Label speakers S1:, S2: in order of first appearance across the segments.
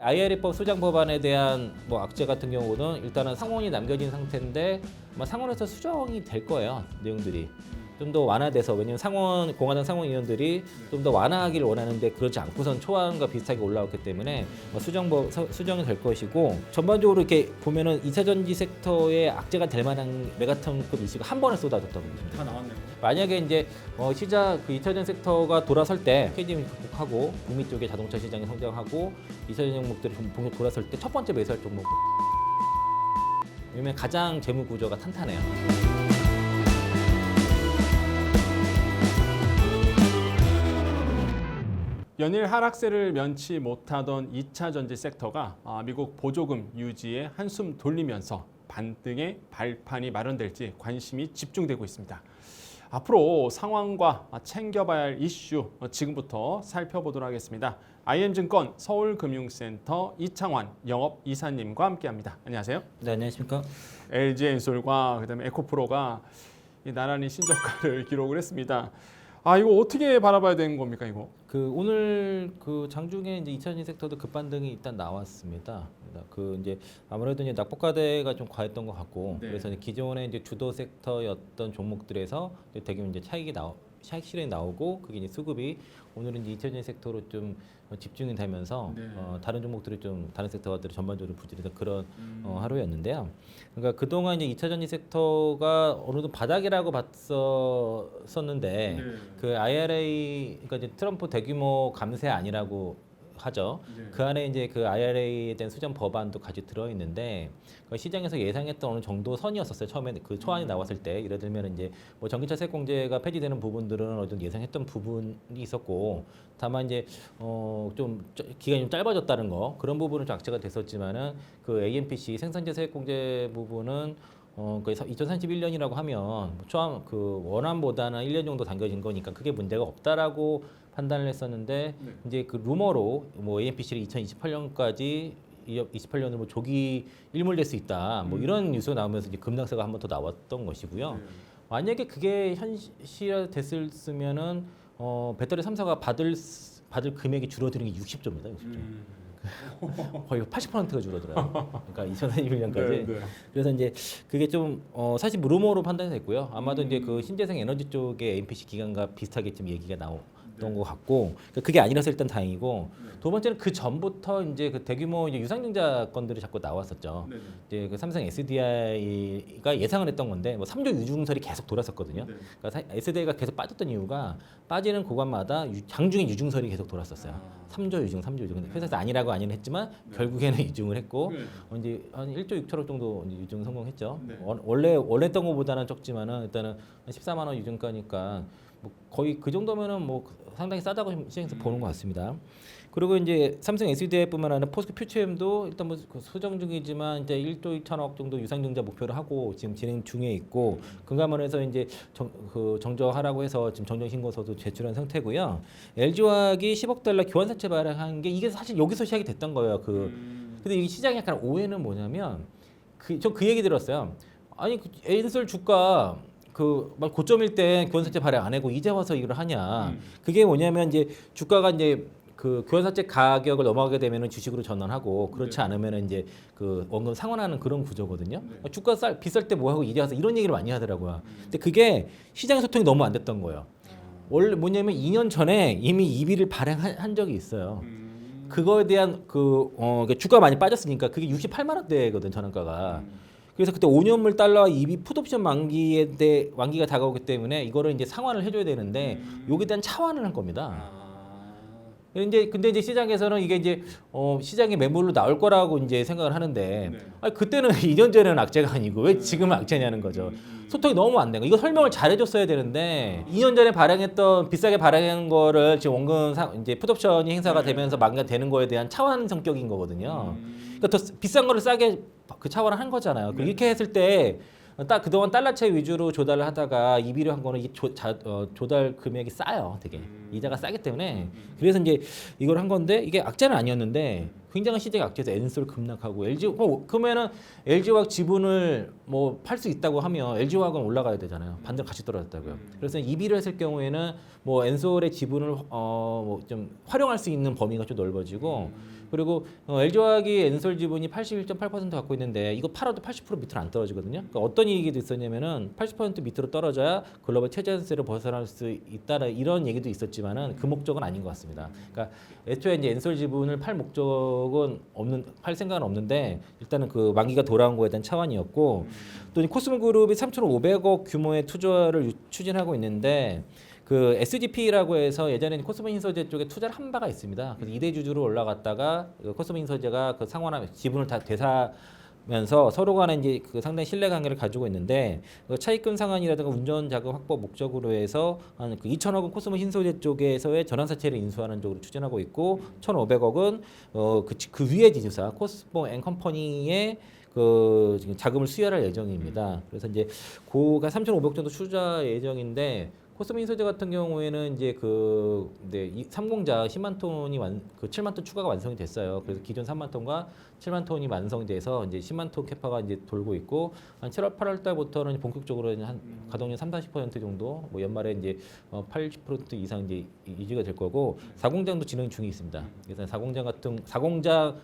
S1: IRA법 수정 법안에 대한 뭐 악재 같은 경우는 일단은 상원이 남겨진 상태인데 아마 상원에서 수정이 될 거예요. 내용들이 좀 더 완화돼서, 왜냐면 공화당 상원의원들이 좀 더 완화하기를 원하는데 그렇지 않고선 초안과 비슷하게 올라왔기 때문에 수정이 될 것이고, 전반적으로 이렇게 보면은 2차 전지 섹터에 악재가 될 만한 메가톤급 이슈가 한 번에 쏟아졌다고 보시면 돼요.
S2: 다 나왔네요.
S1: 만약에 이제 시작 그 2차 전지 섹터가 돌아설 때 KDM이 극복하고 북미 쪽의 자동차 시장이 성장하고 2차 전지 종목들이 본격 돌아설 때 첫 번째 매수할 종목, 왜냐면 가장 재무 구조가 탄탄해요.
S2: 연일 하락세를 면치 못하던 2차 전지 섹터가 미국 보조금 유지에 한숨 돌리면서 반등의 발판이 마련될지 관심이 집중되고 있습니다. 앞으로 상황과 챙겨봐야 할 이슈 지금부터 살펴보도록 하겠습니다. IM증권 서울금융센터 이창환 영업이사님과 함께합니다. 안녕하세요.
S1: 네, 안녕하십니까.
S2: LG엔솔과 그다음에 에코프로가 나란히 신저가를 기록을 했습니다. 이거 어떻게 바라봐야 되는 겁니까, 이거?
S1: 오늘 장중에 이제 2차 전지 섹터도 급반등이 일단 나왔습니다. 이제 아무래도 이제 낙폭과대가 좀 과했던 것 같고,
S2: 네.
S1: 그래서 이제 기존의 이제 주도 섹터였던 종목들에서 대규모 이제 차익 실현이 나오고, 그게 이제 수급이 오늘은 이제 2차 전지 섹터로 좀 집중이 되면서
S2: 네.
S1: 다른 종목들이 좀 다른 섹터들이 전반적으로 부진해서 그런 하루였는데요. 그러니까 그동안 이제 2차 전지 섹터가 어느 정도 바닥이라고 봤었는데
S2: 네.
S1: 그 IRA, 그러니까 이제 트럼프 대규모 감세 아니라고 하죠.
S2: 네.
S1: 그 안에 이제 그 IRA에 대한 수정 법안도 같이 들어 있는데, 시장에서 예상했던 어느 정도 선이었었어요. 처음에 그 초안이 나왔을 때, 예를 들면 이제 뭐 전기차 세공제가 폐지되는 부분들은 어느 정도 예상했던 부분이 있었고, 다만 이제 좀 기간이 좀 짧아졌다는 거, 그런 부분은 좀 악재가 됐었지만은 그 AMPC 생산재 세액공제 부분은 그래서 2031년이라고 하면 초안 그 원안보다는 1년 정도 당겨진 거니까 크게 문제가 없다라고 판단을 했었는데,
S2: 네.
S1: 이제 그 루머로 뭐 AMPC를 2028년까지 28년으로 뭐 조기 일몰될 수 있다, 뭐 이런 뉴스가 나오면서 이제 급락세가 한 번 더 나왔던 것이고요.
S2: 네.
S1: 만약에 그게 현실화 됐으면은 배터리 3사가 받을 금액이 줄어드는 게 60조입니다. 60조. 거의 80%가 줄어들어요. 그러니까 2031년까지.
S2: 네, 네.
S1: 그래서 이제 그게 좀 사실 뭐 루머로 판단이 됐고요. 아마도 이제 그 신재생 에너지 쪽의 NPC 기간과 비슷하게 좀 얘기가 나왔던 것 같고, 그러니까 그게 아니라서 일단 다행이고, 두 번째는 그 전부터 이제 그 대규모 이제 유상증자 건들이 자꾸 나왔었죠.
S2: 네.
S1: 이제 그 삼성 SDI가 예상을 했던 건데, 뭐 3조 유증설이 계속 돌았었거든요.
S2: 네.
S1: 그러니까 SDI가 계속 빠졌던 이유가 빠지는 구간마다 장중에 유증설이 계속 돌았었어요. 3조 유증. 근데 회사에서 아니라고 아니는 했지만 결국에는 유증을 했고,
S2: 네.
S1: 이제 한 1조 6천억 정도 이제 유증 성공했죠.
S2: 네.
S1: 원래 했던 것보다는 적지만은 일단은 한 14만 원 유증가니까 뭐 거의 그 정도면은 뭐 상당히 싸다고 시장에서 보는 것 같습니다. 그리고 이제 삼성 SDI뿐만 아니라 포스코 퓨처엠도 일단 뭐 수정 중이지만 이제 1조 2천억 정도 유상증자 목표를 하고 지금 진행 중에 있고, 금감원에서 이제 정저하라고 해서 지금 정정 신고서도 제출한 상태고요. LG화학이 10억 달러 교환사채 발행한 게 이게 사실 여기서 시작이 됐던 거예요. 근데 이 시장의 약간 오해는 뭐냐면 저 그 얘기 들었어요. 아니 엔솔 주가 막 고점일 때 교환사채 발행 안 하고 이제 와서 이걸 하냐. 그게 뭐냐면 이제 주가가 이제 그 교환사채 가격을 넘어가게 되면은 주식으로 전환하고, 그렇지
S2: 네.
S1: 않으면은 이제 그 원금 상환하는 그런 구조거든요.
S2: 네.
S1: 주가 비쌀 때 뭐 하고 이제 와서 이런 얘기를 많이 하더라고요. 근데 그게 시장 소통이 너무 안 됐던 거예요. 원래 뭐냐면 2년 전에 이미 EB를 발행한 적이 있어요. 그거에 대한 주가 많이 빠졌으니까 그게 68만 원대거든, 전환가가. 그래서 그때 5년물 달러와 EB 풋옵션 만기가 다가오기 때문에 이거를 이제 상환을 해줘야 되는데 여기에 대한 차환을 한 겁니다. 근데 이제 시장에서는 이게 이제 시장의 매물로 나올 거라고 이제 생각을 하는데,
S2: 네.
S1: 아니 그때는 2년 전에는 악재가 아니고 왜 지금은 악재냐는 거죠. 소통이 너무 안 된 거. 이거 설명을 잘해줬어야 되는데 2년 전에 발행했던 비싸게 발행한 거를 지금 원금 이제 풋옵션이 행사가 되면서 만기가 되는 거에 대한 차환 성격인 거거든요. 그러니까 더 비싼 거를 싸게 그 차환을 한 거잖아요. 이렇게 했을 때 그동안 달러채 위주로 조달을 하다가 EB로 한 거는 조달 금액이 싸요, 되게. 이자가 싸기 때문에. 그래서 이제 이걸 한 건데, 이게 악재는 아니었는데 굉장한 시장의 악재에서 엔솔 급락하고 그러면은 LG화학 지분을 뭐 팔 수 있다고 하면 LG화학은 올라가야 되잖아요. 반대로 같이 떨어졌다고요. 그래서 EB를 했을 경우에는 뭐 엔솔의 지분을 뭐 좀 활용할 수 있는 범위가 좀 넓어지고, 그리고 LG화학이 엔솔 지분이 81.8% 갖고 있는데 이거 팔아도 80% 밑으로 안 떨어지거든요. 그러니까 어떤 얘기도 있었냐면은 80% 밑으로 떨어져야 글로벌 최저세를 벗어날 수 있다는 이런 얘기도 있었지만은 그 목적은 아닌 것 같습니다. 그러니까 애초에 이제 엔솔 지분을 팔 목적은 팔 생각은 없는데 일단은 그 만기가 돌아온 거에 대한 차원이었고 또 코스모그룹이 3,500억 규모의 투자를 추진하고 있는데 그 SGP라고 해서 예전에는 코스모 신소재 쪽에 투자를 한 바가 있습니다. 그래서 2대 주주로 올라갔다가 그 코스모 신소재가 그 상환하면 지분을 다 되사면서 서로 간에 이제 그 상당히 신뢰 관계를 가지고 있는데 그 차입금 상환이라든가 운전 자금 확보 목적으로 해서 한 그 2,000억은 코스모 신소재 쪽에서의 전환사채를 인수하는 쪽으로 추진하고 있고 1,500억은 그 위에 지주사 코스모 앤 컴퍼니의 그 지금 자금을 수혈할 예정입니다. 그래서 이제 고가 3,500억 정도 투자 예정인데 코스모 신소재 같은 경우에는 이제 그 3공자 10만 톤이 그 7만 톤 추가가 완성이 됐어요. 그래서 기존 3만 톤과 7만 톤이 완성돼서 이제 10만 톤 캐파가 이제 돌고 있고 한 7월 8월 달부터는 본격적으로 한 가동률 30-40% 정도 뭐 연말에 이제 80% 이상 이제 유지가 될 거고 4공장도 진행 중에 있습니다. 그래서 4공장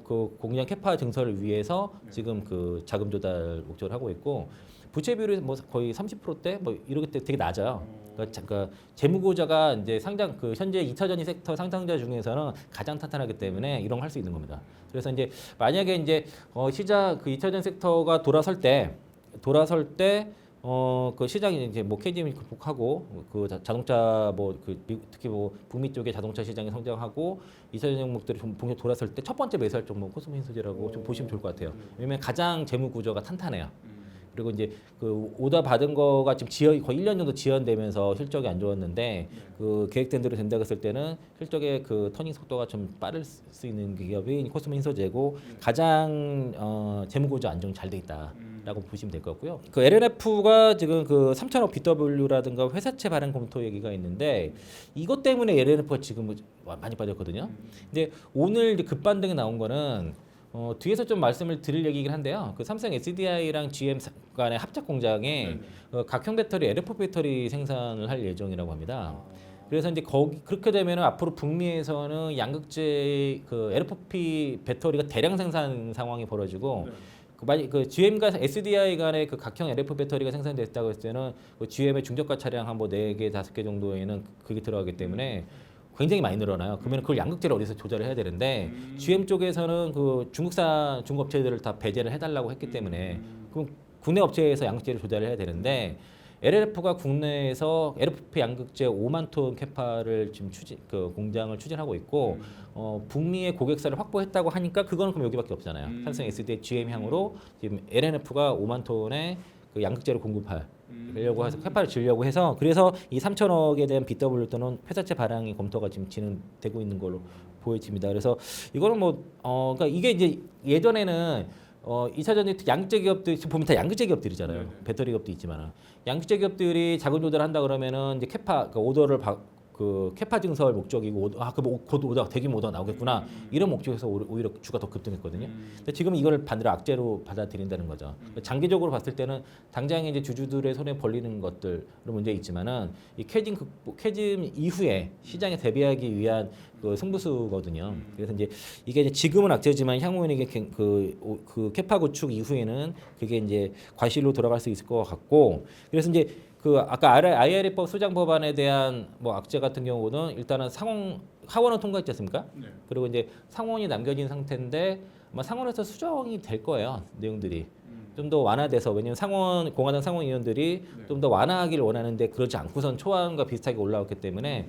S1: 그 공장 캐파 증설을 위해서 지금 그 자금 조달 목적을 하고 있고 부채 비율이 뭐 거의 30%대 뭐 이렇게 되게 낮아요. 그러니까 재무구조가 이제 상장 그 현재 2차 전지 섹터 상장자 중에서는 가장 탄탄하기 때문에 이런 걸 할 수 있는 겁니다. 그래서 이제 만약에 이제 시장 그 2차 전지 섹터가 돌아설 때 그 시장이 이제 뭐 KDM이 극복하고 그 자동차 뭐 그 특히 뭐 북미 쪽의 자동차 시장이 성장하고 2차 전지 종목들이 좀 본격 돌아설 때 첫 번째 매수할 종목 코스모 신소재라고 좀 보시면 좋을 것 같아요. 왜냐면 가장 재무 구조가 탄탄해요. 그리고 이제 그 오더 받은 거가 지금 거의 1년 정도 지연되면서 실적이 안 좋았는데 그 계획된 대로 된다고 했을 때는 실적의 그 터닝 속도가 좀 빠를 수 있는 기업이 코스모 신소재고 가장 재무 구조 안정 잘 돼 있다라고 보시면 될 것 같고요. 그 LNF가 지금 그 3,000억 BW라든가 회사채 발행 검토 얘기가 있는데 이것 때문에 LNF가 지금 많이 빠졌거든요. 근데 오늘 이제 급반등이 나온 거는 뒤에서 좀 말씀을 드릴 얘기긴 한데요. 그 삼성 SDI랑 GM 간의 합작 공장에 각형 배터리, LFP 배터리 생산을 할 예정이라고 합니다. 그래서 이제 그렇게 되면 앞으로 북미에서는 양극재 그 LFP 배터리가 대량 생산 상황이 벌어지고 만약 그 GM과 SDI 간의 그 각형 LFP 배터리가 생산됐다고 했을 때는 그 GM의 중저가 차량 한 뭐 4개, 5개 정도에는 그게 들어가기 때문에 굉장히 많이 늘어나요. 그러면 그걸 양극재를 어디서 조절을 해야 되는데 GM 쪽에서는 그 중국산 중업체들을 다 배제를 해달라고 했기 때문에 그럼 국내 업체에서 양극재를 조절을 해야 되는데 LLF가 국내에서 LFP 양극재 5만 톤 캐파를 지금 그 공장을 추진하고 있고 북미의 고객사를 확보했다고 하니까 그거는 그럼 여기밖에 없잖아요. 삼성 SDI GM 향으로 지금 LNF가 5만 톤의 그 양극재를 공급하려고 해서 캐파를 지으려고 해서 그래서 이 3,000억에 대한 BW 또는 회사채 발행이 검토가 지금 진행되고 있는 걸로 보여집니다. 그래서 이거는 뭐 그러니까 이게 이제 예전에는 2차 전지 양극재 기업들 보면 다 양극재 기업들이잖아요.
S2: 네네.
S1: 배터리 기업도 있지만 양극재 기업들이 자금 조달한다 그러면은 이제 캐파 그 오더를 그 캐파 증설 목적이고 곧 오더 대규모 오더 나오겠구나 이런 목적에서 오히려 주가 더 급등했거든요. 근데 지금 이거를 반대로 악재로 받아들인다는 거죠. 장기적으로 봤을 때는 당장에 이제 주주들의 손에 벌리는 것들은 문제 있지만은 이 캐즘 이후에 시장에 대비하기 위한 그 승부수거든요. 그래서 이제 이게 이제 지금은 악재지만 향후에는 이게 그 캐파 구축 이후에는 그게 이제 과실로 돌아갈 수 있을 것 같고 그래서 이제 그 아까 IRA법 수장 법안에 대한 뭐 악재 같은 경우는 일단은 하원은 통과했지 않습니까?
S2: 네.
S1: 그리고 이제 상원이 남겨진 상태인데 아마 상원에서 수정이 될 거예요. 내용들이. 좀 더 완화돼서 왜냐면 공화당 상원 의원들이 좀 더 완화하기를 원하는데 그러지 않고선 초안과 비슷하게 올라왔기 때문에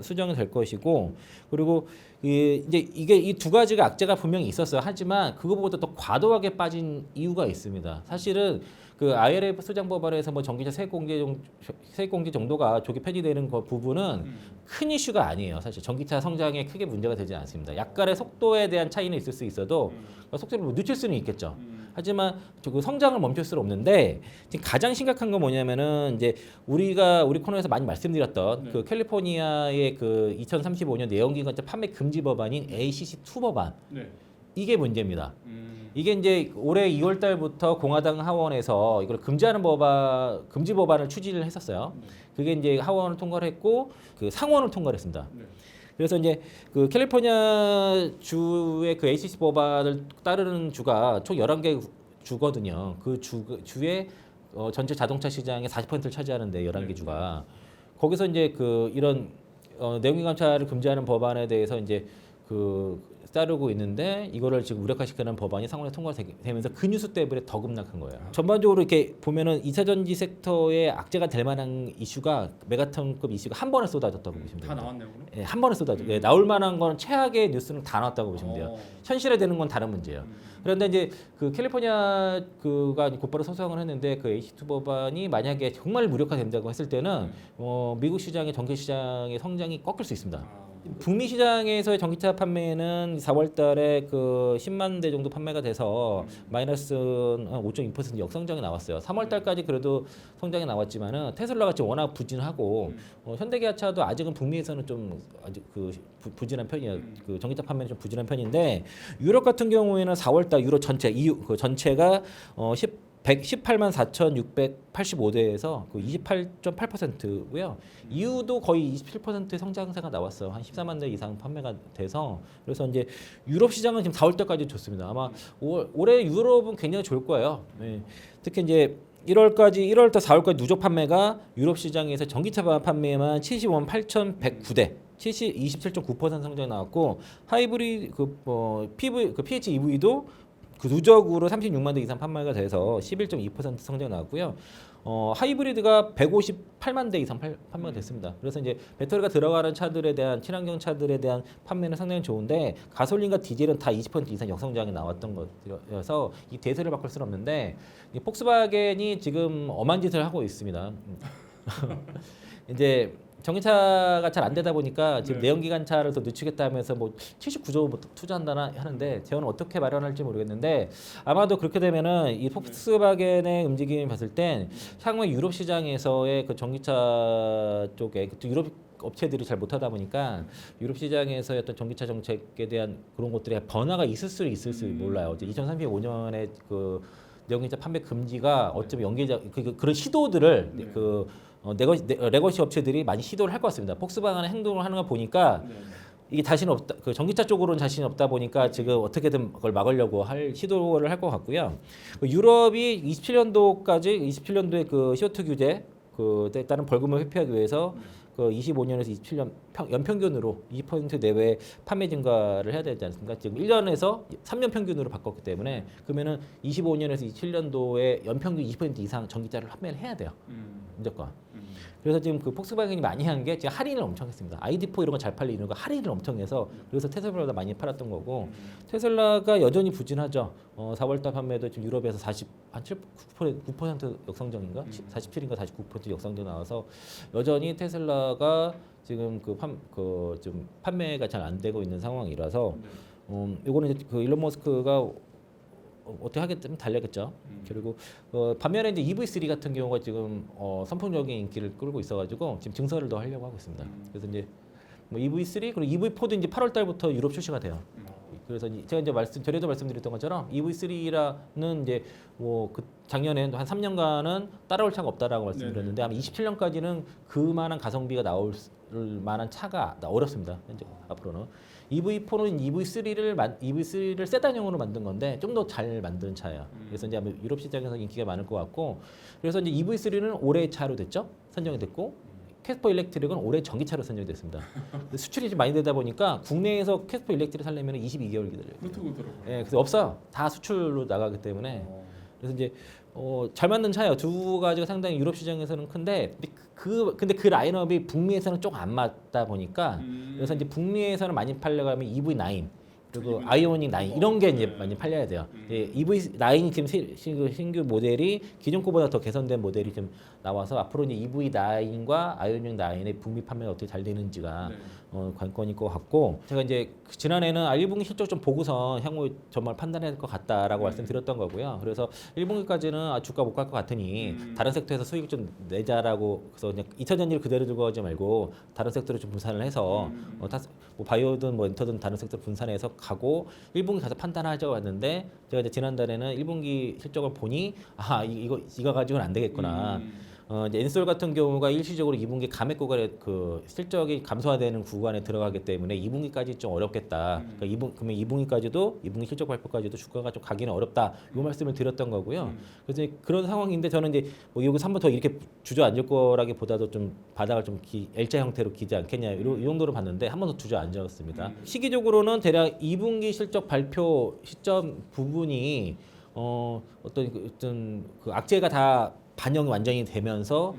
S1: 수정이 될 것이고 그리고 이제 이게 이 두 가지가 악재가 분명히 있었어요. 하지만 그거보다 더 과도하게 빠진 이유가 있습니다. 사실은 그 IRA 수장 법안에서 뭐 전기차 세액 공제 정도가 조기 폐지되는 그 부분은 큰 이슈가 아니에요. 사실 전기차 성장에 크게 문제가 되지 않습니다. 약간의 속도에 대한 차이는 있을 수 있어도 속도를 뭐 늦출 수는 있겠죠. 하지만 그 성장을 멈출 수는 없는데 지금 가장 심각한 건 뭐냐면은 이제 우리 코너에서 많이 말씀드렸던 그 캘리포니아의 그 2035년 내연기관차 판매 금지 법안인 ACC2 법안 이게 문제입니다. 이게 이제 올해 2월 달부터 공화당 하원에서 이걸 금지하는 금지 법안을 추진을 했었어요. 그게 이제 하원을 통과를 했고 그 상원을 통과를 했습니다. 그래서 이제 그 캘리포니아 주의 그 ACC 법안을 따르는 주가 총 11개 주거든요. 그 주의 전체 자동차 시장의 40%를 차지하는데 11개 주가 거기서 이제 그 이런 내용기 감찰을 금지하는 법안에 대해서 이제 그 따르고 있는데 이거를 지금 무력화시키는 법안이 상원에 통과되면서 그 뉴스 때문에 더 급락한 거예요. 전반적으로 이렇게 보면은 2차 전지 섹터의 악재가 될 만한 이슈가 메가톤급 이슈가 한 번에 쏟아졌다고 보시면 돼요.
S2: 다 나왔네요, 그럼?
S1: 예, 한 번에 쏟아져. 예, 나올 만한 건 최악의 뉴스는 다 나왔다고 보시면 돼요. 현실화되는 건 다른 문제예요. 그런데 이제 그 캘리포니아 그가 곧바로 소송을 했는데 그 H2 법안이 만약에 정말 무력화된다고 했을 때는 미국 시장의 전기 시장의 성장이 꺾일 수 있습니다. 북미 시장에서의 전기차 판매는 4월달에 그 10만 대 정도 판매가 돼서 마이너스 5.2% 역성장이 나왔어요. 3월달까지 그래도 성장이 나왔지만은 테슬라가 지금 워낙 부진하고 현대기아차도 아직은 북미에서는 좀 아직 그 부진한 편이에요. 그 전기차 판매는 좀 부진한 편인데 유럽 같은 경우에는 4월달 유럽 전체 EU 그 전체가 118만 4,685대에서 그 28.8%고요. EU도 거의 27%의 성장세가 나왔어요. 한 14만 대 이상 판매가 돼서 그래서 이제 유럽 시장은 지금 4월달까지 좋습니다. 아마 올해 유럽은 굉장히 좋을 거예요. 네. 특히 이제 1월부터 4월까지 누적 판매가 유럽 시장에서 전기차 판매만 75만 8,109대. 27.9% 성장이 나왔고 하이브리드 PHEV도 그 누적으로 36만 대 이상 판매가 돼서 11.2% 성장 나왔고요. 하이브리드가 158만 대 이상 판매가 됐습니다. 그래서 이제 배터리가 들어가는 차들에 대한 친환경 차들에 대한 판매는 상당히 좋은데 가솔린과 디젤은 다 20% 이상 역성장이 나왔던 것이어서 이 대세를 바꿀 수는 없는데 이 폭스바겐이 지금 엄한 짓을 하고 있습니다. 이제 전기차가 잘 안 되다 보니까 지금 내연기관차를 더 늦추겠다면서 뭐 79조 투자한다나 하는데 재원을 어떻게 마련할지 모르겠는데 아마도 그렇게 되면은 이 폭스바겐의 움직임을 봤을 땐 향후에 유럽 시장에서의 그 전기차 쪽에 유럽 업체들이 잘 못하다 보니까 유럽 시장에서의 어떤 전기차 정책에 대한 그런 것들이 변화가 있을 수 몰라요. 이제 2035년에 그 내연기관 판매 금지가 어쩌면 그런 시도들을 레거시 업체들이 많이 시도를 할 것 같습니다. 폭스바겐의 행동을 하는 거 보니까 이게 자신 없다. 그 전기차 쪽으로는 자신이 없다 보니까 지금 어떻게든 그걸 막으려고 시도를 할 것 같고요. 유럽이 27년도에 그 CO2 규제 그에 따른 벌금을 회피하기 위해서 그 25년에서 27년 연평균으로 20% 내외 판매 증가를 해야 되지 않습니까? 지금 1년에서 3년 평균으로 바꿨기 때문에 그러면은 25년에서 27년도에 연평균 20% 이상 전기차를 판매를 해야 돼요. 무조건. 그래서 지금 그 폭스바겐이 많이 한 게 지금 할인을 엄청 했습니다. ID4 이런 거 잘 팔리는 거 할인을 엄청 해서 그래서 테슬라보다 많이 팔았던 거고 테슬라가 여전히 부진하죠. 4월달 판매도 지금 유럽에서 9% 역성장인가? 47인가 49% 역성장 나와서 여전히 테슬라가 지금 좀 판매가 잘 안 되고 있는 상황이라서 이거는 이제 그 일론 머스크가 어떻게 하겠다면 달려겠죠. 그리고 반면에 이제 EV3 같은 경우가 지금 선풍적인 인기를 끌고 있어가지고 지금 증설을 더 하려고 하고 있습니다. 그래서 이제 뭐 EV3 그리고 EV4도 이제 8월달부터 유럽 출시가 돼요. 그래서 제가 이제 전에도 말씀드렸던 것처럼 EV3라는 이제 뭐 그 작년에 한 3년간은 따라올 차가 없다라고 말씀드렸는데 아마 27년까지는 그만한 가성비가 나올 만한 차가 어렵습니다. 현재 앞으로는. EV4는 EV3를 세단형으로 만든 건데 좀 더 잘 만든 차예요. 그래서 이제 아마 유럽 시장에서 인기가 많을 것 같고 그래서 이제 EV3는 올해 차로 됐죠. 선정이 됐고 캐스퍼 일렉트릭은 올해 전기차로 선정이 됐습니다. 수출이 좀 많이 되다 보니까 국내에서 캐스퍼 일렉트릭 살려면 22개월 기다려요.
S2: 그렇더라고요.
S1: 예, 그래서 없어요. 다 수출로 나가기 때문에. 그래서 이제 잘 맞는 차예요. 두 가지가 상당히 유럽 시장에서는 큰데 근데 그 라인업이 북미에서는 조금 안 맞다 보니까 그래서 이제 북미에서는 많이 팔려가면 EV9 그리고 아이오닉 9 이런 게 이제 많이 팔려야 돼요. EV9이 지금 신규 모델이 기존 거보다 더 개선된 모델이 좀 나와서 앞으로 이제 EV9과 아이오닉 9의 북미 판매가 어떻게 잘 되는지가 관건일 것 같고 제가 이제 지난해는 1분기 실적 좀 보고서 향후 정말 판단해야 될 것 같다라고 말씀드렸던 거고요. 그래서 1분기까지는 주가 못 갈 것 같으니 다른 섹터에서 수익 좀 내자라고 그래서 그냥 2차 전지를 그대로 들고 가지 말고 다른 섹터로 좀 분산을 해서 뭐 바이오든 뭐 엔터든 다른 섹터 분산해서 가고 1분기 가서 판단하자고 했는데 제가 이제 지난달에는 1분기 실적을 보니 이거 가지고는 안 되겠구나. 이제 엔솔 같은 경우가 일시적으로 2분기 감액 구간에 그 실적이 감소화되는 구간에 들어가기 때문에 2분기까지 좀 어렵겠다. 그러니까 그러면 2분기까지도 2분기 실적 발표까지도 주가가 좀 가기는 어렵다. 이 말씀을 드렸던 거고요. 그래서 이제 그런 상황인데 저는 이제 뭐 여기 3번 더 이렇게 주저앉을 거라기보다도 좀 바닥을 좀 L자 형태로 기지 않겠냐 이 정도로 봤는데 한 번 더 주저앉았습니다. 시기적으로는 대략 2분기 실적 발표 시점 부분이 어떤 그 악재가 다 반영이 완전히 되면서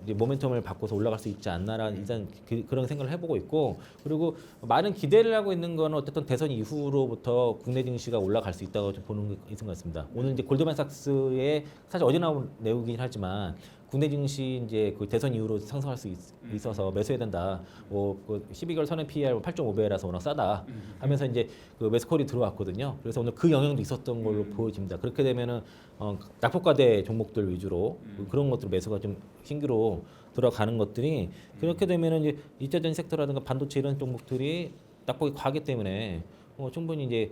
S1: 이제 모멘텀을 바꿔서 올라갈 수 있지 않나라는 일단 그런 생각을 해보고 있고 그리고 많은 기대를 하고 있는 거는 어쨌든 대선 이후로부터 국내 증시가 올라갈 수 있다고 좀 보는 게 있는 것 같습니다. 오늘 이제 골드만삭스의 사실 어제 나온 내용이긴 하지만 국내 증시 이제 그 대선 이후로 상승할 수 있어서 매수해야 된다. 그 12개월 선행 PER 8.5배라서 워낙 싸다 하면서 이제 그 매수콜이 들어왔거든요. 그래서 오늘 그 영향도 있었던 걸로 보여집니다. 그렇게 되면은 낙폭과대 종목들 위주로 그런 것들 매수가 좀 신규로 들어가는 것들이 그렇게 되면은 이제 2차전지 섹터라든가 반도체 이런 종목들이 낙폭이 과하기 때문에 충분히 이제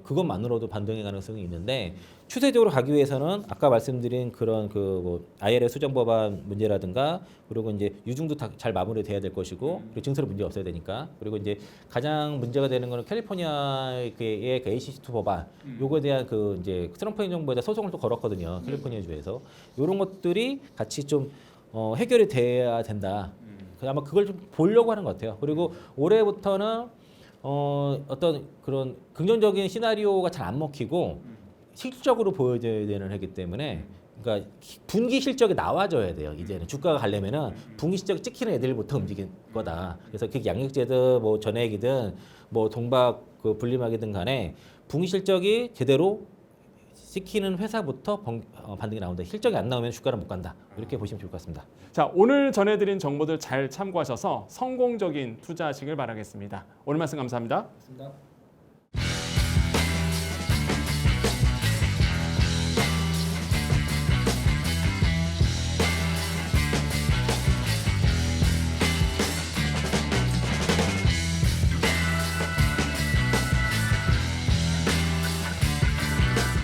S1: 그것만으로도 반등의 가능성이 있는데 추세적으로 가기 위해서는 아까 말씀드린 그런 그 뭐 IRA 수정 법안 문제라든가 그리고 이제 유증도 다 잘 마무리돼야 될 것이고 그리고 증설에 문제 없어야 되니까 그리고 이제 가장 문제가 되는 거는 캘리포니아의 그 ACC2 법안 요거에 대한 그 이제 트럼프 행정부에다 소송을 또 걸었거든요. 캘리포니아 주에서 이런 것들이 같이 좀 해결이 돼야 된다. 아마 그걸 좀 보려고 하는 것 같아요. 그리고 올해부터는 어떤 그런 긍정적인 시나리오가 잘 안 먹히고 실질적으로 보여줘야 되는 해기 때문에 그러니까 분기 실적이 나와줘야 돼요. 이제는 주가가 가려면은 분기 실적 찍히는 애들부터 움직일 거다. 그래서 그게 양극재든 뭐 전액이든 뭐 동박 그 분리막이든 간에 분기 실적이 제대로 찍히는 회사부터 반등이 나온다. 실적이 안 나오면 주가는 못 간다. 이렇게 보시면 좋을 것 같습니다.
S2: 자, 오늘 전해드린 정보들 잘 참고하셔서 성공적인 투자하시길 바라겠습니다. 오늘 말씀 감사합니다.
S1: 고맙습니다.